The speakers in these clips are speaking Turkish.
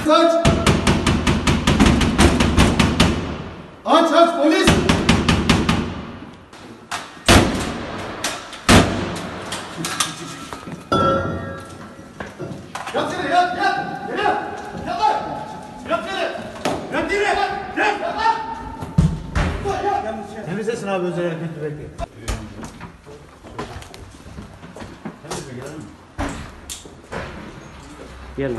Aç! Aç polis! Yat yere yat! Yere yat! Yat lan! Yat yere! Yat yere! Yat! Yat lan! Temizlesin abi özel hareketli bekle. Gel.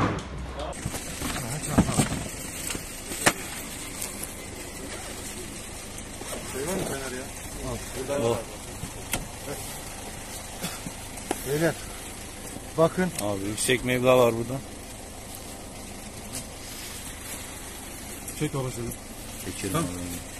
Beyler bakın. Abi yüksek meblağ var burada. Çek babasını. Çekelim Tamam. abi.